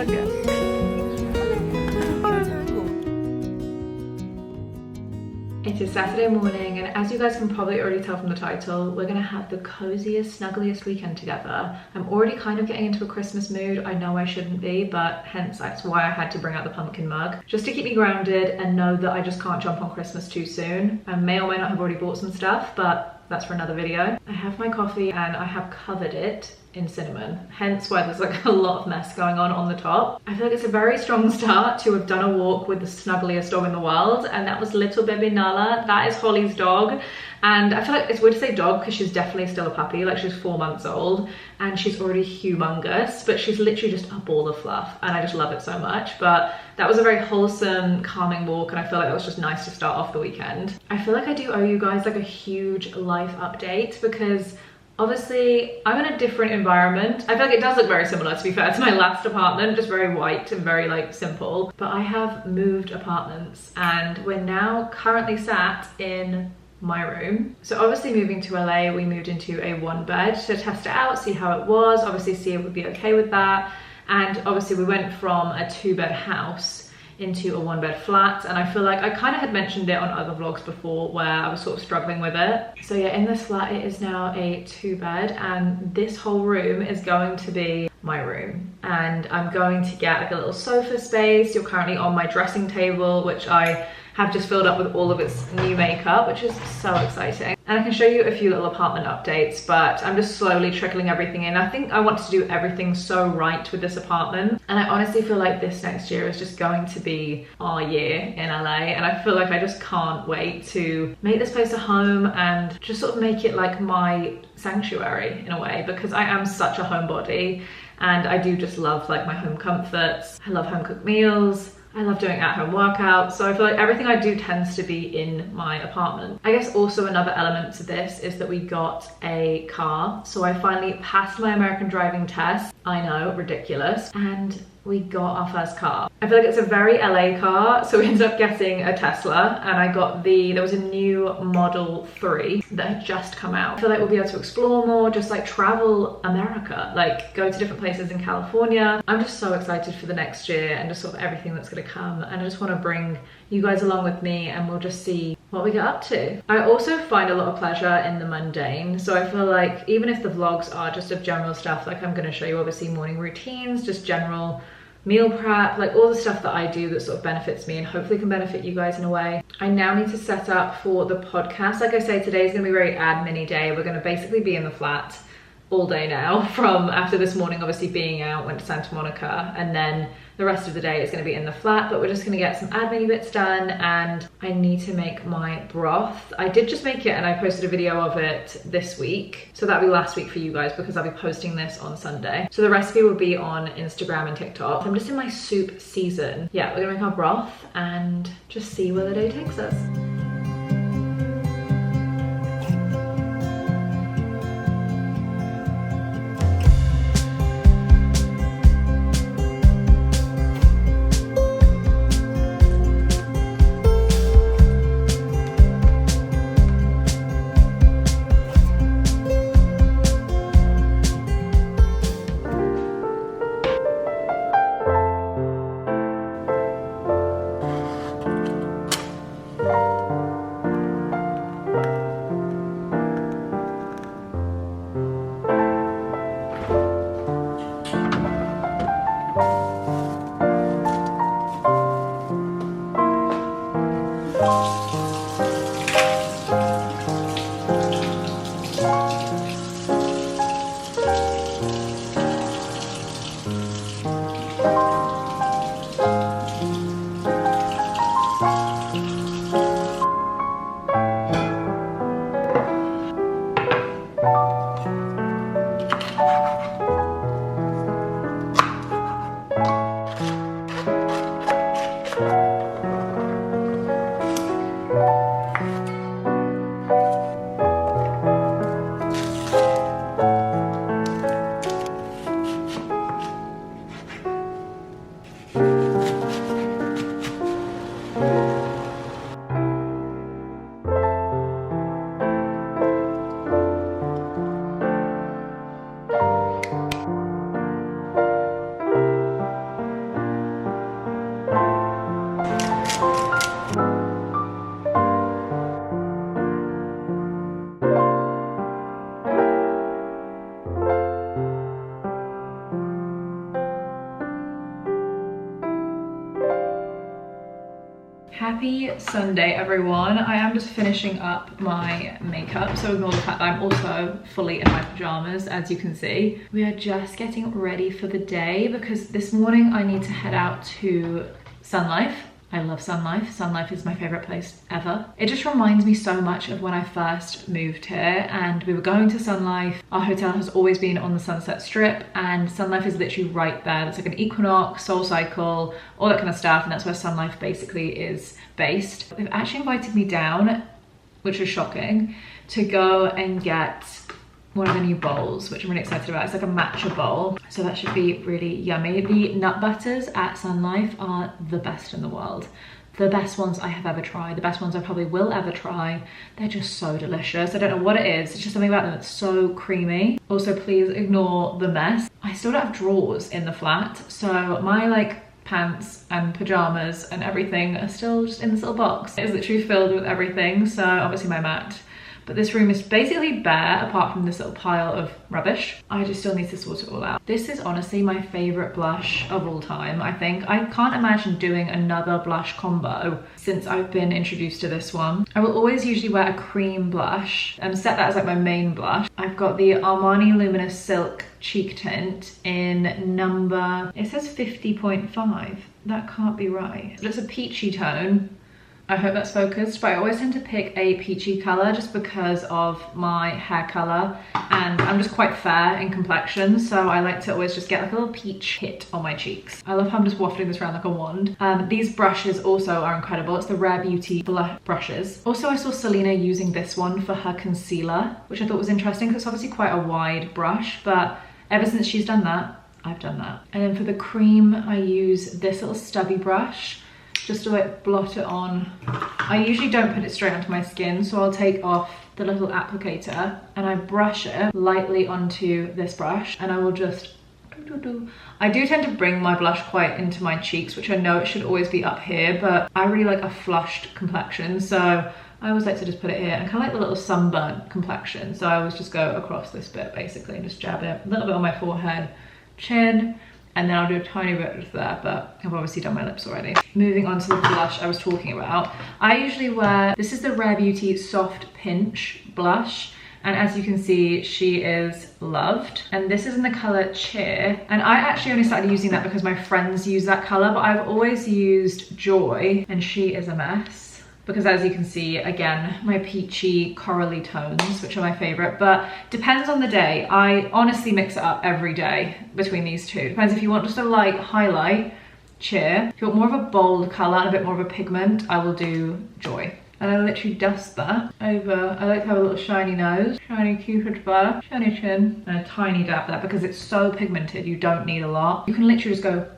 It is Saturday morning, and as you guys can probably already tell from the title, we're gonna have the coziest, snuggliest weekend together. I'm already kind of getting into a Christmas mood. I know I shouldn't be, but hence that's why I had to bring out the pumpkin mug, just to keep me grounded and know that I just can't jump on Christmas too soon. I may or may not have already bought some stuff, but that's for another video. I have my coffee and I have covered it in cinnamon, hence why there's like a lot of mess going on the top. I feel like it's a very strong start to have done a walk with the snuggliest dog in the world, and that was little baby Nala. That is Holly's dog, and I feel like it's weird to say dog because she's definitely still a puppy. Like, she's 4 months old and she's already humongous, but she's literally just a ball of fluff and I just love it so much. But that was a very wholesome, calming walk, and I feel like that was just nice to start off the weekend. I feel like I do owe you guys like a huge life update because obviously I'm in a different environment. I feel like it does look very similar, to be fair, to my last apartment, just very white and very like simple. But I have moved apartments and we're now currently sat in my room. So obviously moving to LA, we moved into a 1-bed to test it out, see how it was, obviously see if we'd be okay with that. And obviously we went from a 2-bed house into a 1-bed flat, and I feel like I kind of had mentioned it on other vlogs before where I was sort of struggling with it. So yeah, in this flat it is now a 2-bed, and this whole room is going to be my room, and I'm going to get like a little sofa space. You're currently on my dressing table, which I have just filled up with all of its new makeup, which is so exciting. And I can show you a few little apartment updates, but I'm just slowly trickling everything in. I think I want to do everything so right with this apartment, and I honestly feel like this next year is just going to be our year in LA, and I feel like I just can't wait to make this place a home and just sort of make it like my sanctuary in a way, because I am such a homebody and I do just love like my home comforts. I love home cooked meals. I love doing at-home workouts, so I feel like everything I do tends to be in my apartment. I guess also another element to this is that we got a car. So I finally passed my American driving test. I know, ridiculous. And we got our first car. I feel like it's a very LA car, so we ended up getting a Tesla, and I got there was a new Model 3 that had just come out. I feel like we'll be able to explore more, just like travel America, like go to different places in California. I'm just so excited for the next year and just sort of everything that's gonna come, and I just wanna bring you guys along with me and we'll just see what we get up to. I also find a lot of pleasure in the mundane, so I feel like even if the vlogs are just of general stuff, like I'm gonna show you obviously morning routines, just general meal prep, like all the stuff that I do that sort of benefits me and hopefully can benefit you guys in a way. I now need to set up for the podcast. Like I say, today is gonna be a very admin-y day. We're gonna basically be in the flat all day now, from after this morning obviously being out, went to Santa Monica, and then the rest of the day is going to be in the flat, but we're just going to get some admin bits done, and I need to make my broth. I did just make it and I posted a video of it this week, so that'll be last week for you guys because I'll be posting this on Sunday. So the recipe will be on Instagram and TikTok. I'm just in my soup season. Yeah, we're gonna make our broth and just see where the day takes us. Happy Sunday, everyone. I am just finishing up my makeup, so ignore the fact that I'm also fully in my pajamas, as you can see. We are just getting ready for the day because this morning I need to head out to Sunlife. I love Sunlife. Sunlife is my favorite place ever. It just reminds me so much of when I first moved here and we were going to Sunlife. Our hotel has always been on the Sunset Strip and Sunlife is literally right there. It's like an Equinox, Soul Cycle, all that kind of stuff, and that's where Sunlife basically is based. They've actually invited me down, which is shocking, to go and get one of the new bowls, which I'm really excited about. It's like a matcha bowl, so that should be really yummy. The nut butters at Sunlife are the best in the world. The best ones I have ever tried, the best ones I probably will ever try. They're just so delicious. I don't know what it is, it's just something about them that's so creamy. Also, please ignore the mess. I still don't have drawers in the flat, so my like pants and pajamas and everything are still just in this little box. It is literally filled with everything, so obviously my mat. But this room is basically bare apart from this little pile of rubbish. I just still need to sort it all out. This is honestly my favorite blush of all time, I think. I can't imagine doing another blush combo since I've been introduced to this one. I will always usually wear a cream blush and set that as like my main blush. I've got the Armani Luminous Silk Cheek Tint in number, it says 50.5. That can't be right. It's a peachy tone. I hope that's focused, but I always tend to pick a peachy color just because of my hair color, and I'm just quite fair in complexion, so I like to always just get like a little peach hit on my cheeks. I love how I'm just wafting this around like a wand. These brushes also are incredible. It's the Rare Beauty blush brushes. Also, I saw Selena using this one for her concealer, which I thought was interesting because it's obviously quite a wide brush, but ever since she's done that, I've done that. And then for the cream, I use this little stubby brush just to like blot it on. I usually don't put it straight onto my skin, so I'll take off the little applicator and I brush it lightly onto this brush, and I will just I do tend to bring my blush quite into my cheeks, which I know it should always be up here, but I really like a flushed complexion, so I always like to just put it here, and kind of like the little sunburnt complexion, so I always just go across this bit basically and just jab it a little bit on my forehead, chin, and then I'll do a tiny bit just there, but I've obviously done my lips already. Moving on to the blush I was talking about. I usually wear, this is the Rare Beauty Soft Pinch blush, and as you can see, she is loved. And this is in the color Cheer, and I actually only started using that because my friends use that color, but I've always used Joy, and she is a mess. Because as you can see, again, my peachy corally tones, which are my favorite, but depends on the day. I honestly mix it up every day between these two. Depends if you want just a light highlight, Cheer. If you want more of a bold color and a bit more of a pigment, I will do Joy. And I literally dust that over. I like to have a little shiny nose, shiny cupid bow, shiny chin, and a tiny dab there because it's so pigmented, you don't need a lot. You can literally just go,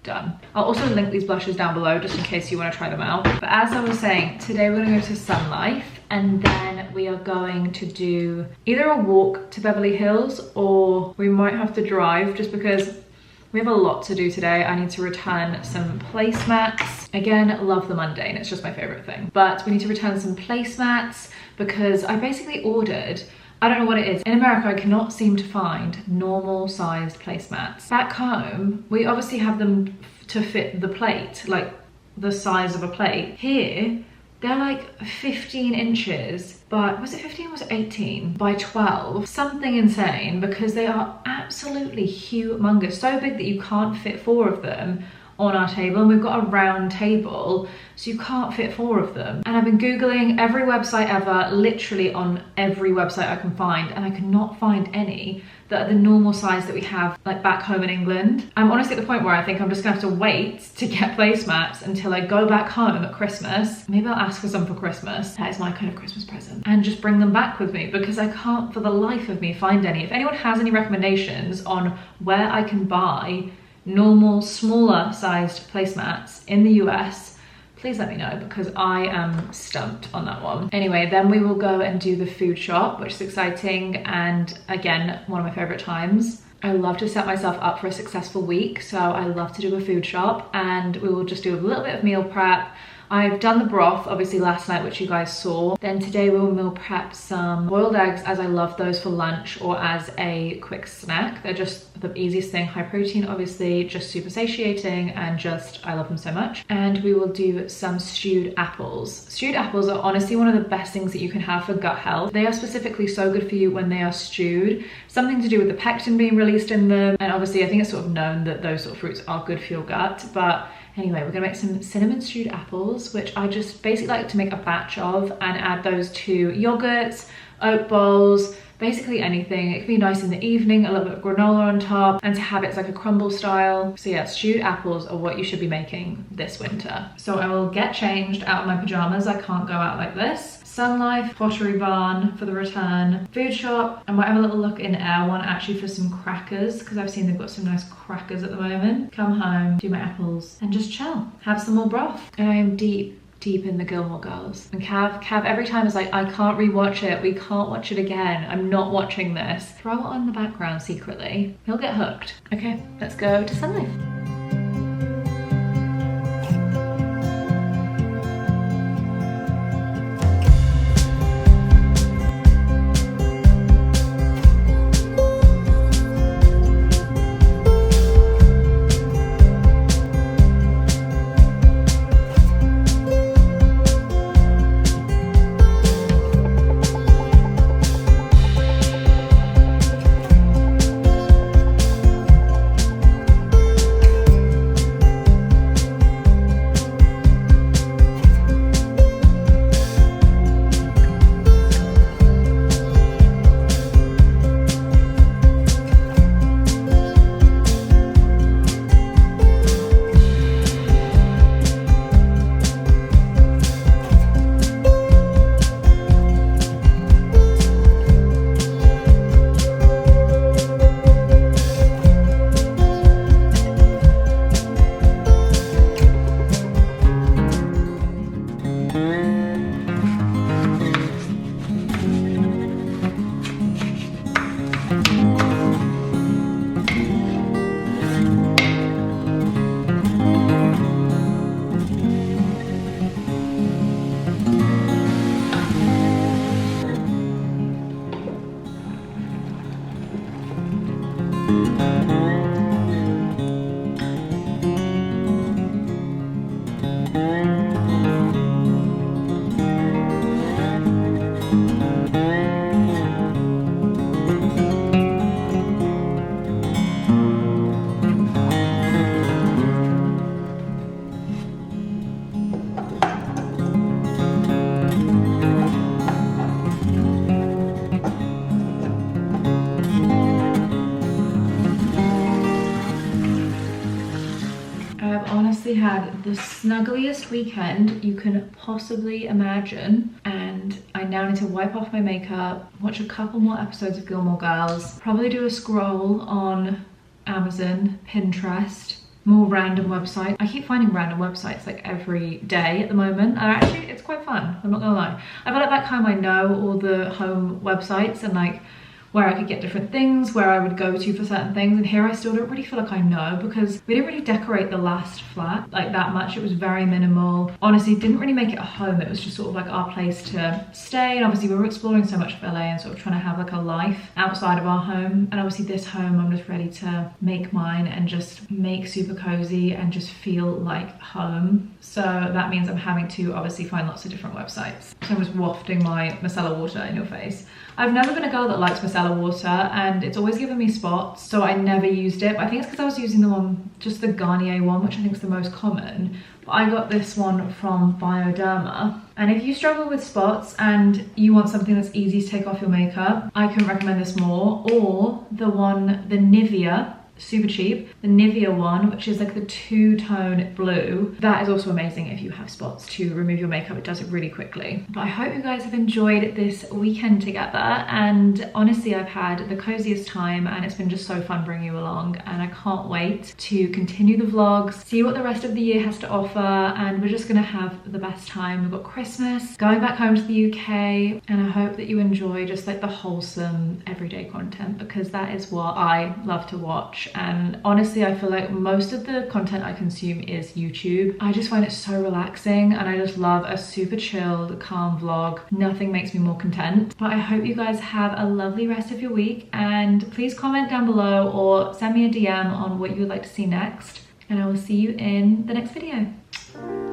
done. I'll also link these blushes down below just in case you want to try them out. But as I was saying, today we're gonna go to Sunlife, and then we are going to do either a walk to Beverly Hills or we might have to drive just because we have a lot to do today. I need to return some placemats. Again, love the mundane, it's just my favorite thing. But we need to return some placemats because I basically ordered, I don't know what it is. In America, I cannot seem to find normal sized placemats. Back home, we obviously have them to fit the plate, like the size of a plate. Here, they're like 15 inches, but was it 15 or was it 18 by 12? Something insane, because they are absolutely humongous. So big that you can't fit 4 of them on our table, and we've got a round table, so you can't fit 4 of them. And I've been Googling every website ever, literally on every website I can find, and I cannot find any that are the normal size that we have like back home in England. I'm honestly at the point where I think I'm just gonna have to wait to get placemats until I go back home at Christmas. Maybe I'll ask for some for Christmas. That is my kind of Christmas present. And just bring them back with me because I can't for the life of me find any. If anyone has any recommendations on where I can buy normal, smaller sized placemats in the US, please let me know because I am stumped on that one. Anyway, then we will go and do the food shop, which is exciting, and again, one of my favorite times. I love to set myself up for a successful week, so I love to do a food shop, and we will just do a little bit of meal prep. I've done the broth obviously last night, which you guys saw. Then today we'll meal prep some boiled eggs, as I love those for lunch or as a quick snack. They're just the easiest thing, high protein obviously, just super satiating, and just I love them so much. And we will do some stewed apples. Stewed apples are honestly one of the best things that you can have for gut health. They are specifically so good for you when they are stewed. Something to do with the pectin being released in them, and obviously I think it's sort of known that those sort of fruits are good for your gut. But anyway, we're gonna make some cinnamon stewed apples, which I just basically like to make a batch of and add those to yogurts, oat bowls, basically anything. It can be nice in the evening, a little bit of granola on top, and to have it like a crumble style. So yeah, stewed apples are what you should be making this winter. So I will get changed out of my pajamas. I can't go out like this. Sunlife, Pottery Barn for the return, food shop. I might have a little look in Errands actually for some crackers, because I've seen they've got some nice crackers at the moment. Come home, do my apples, and just chill. Have some more broth. And I am deep in the Gilmore Girls. And Cav every time is like, I can't rewatch it. We can't watch it again. I'm not watching this. Throw it on the background secretly. He'll get hooked. Okay, let's go to Sunlife. Had the snuggliest weekend you can possibly imagine, and I now need to wipe off my makeup, watch a couple more episodes of Gilmore Girls, probably do a scroll on Amazon, Pinterest, more random websites. I keep finding random websites like every day at the moment, and actually it's quite fun, I'm not gonna lie. I feel like back home I know all the home websites and like where I could get different things, where I would go to for certain things, and here I still don't really feel like I know, because we didn't really decorate the last flat like that much. It was very minimal. Honestly, didn't really make it a home. It was just sort of like our place to stay, and obviously we were exploring so much of LA and sort of trying to have like a life outside of our home. And obviously this home I'm just ready to make mine and just make super cozy and just feel like home. So that means I'm having to obviously find lots of different websites. So I'm just wafting my micellar water in your face. I've never been a girl that likes micellar water, and it's always given me spots, so I never used it. But I think it's because I was using the one, just the Garnier one, which I think is the most common. But I got this one from Bioderma. And if you struggle with spots and you want something that's easy to take off your makeup, I couldn't recommend this more. Or the one, the Nivea, super cheap, the Nivea one, which is like the two-tone blue. That is also amazing if you have spots to remove your makeup. It does it really quickly. But I hope you guys have enjoyed this weekend together, and honestly I've had the coziest time, and it's been just so fun bringing you along, and I can't wait to continue the vlogs, see what the rest of the year has to offer, and we're just gonna have the best time. We've got Christmas, going back home to the UK, and I hope that you enjoy just like the wholesome everyday content, because that is what I love to watch. watch, and honestly I feel like most of the content I consume is YouTube. I just find it so relaxing and I just love a super chilled, calm vlog. Nothing makes me more content. But I hope you guys have a lovely rest of your week, and please comment down below or send me a DM on what you would like to see next, and I will see you in the next video.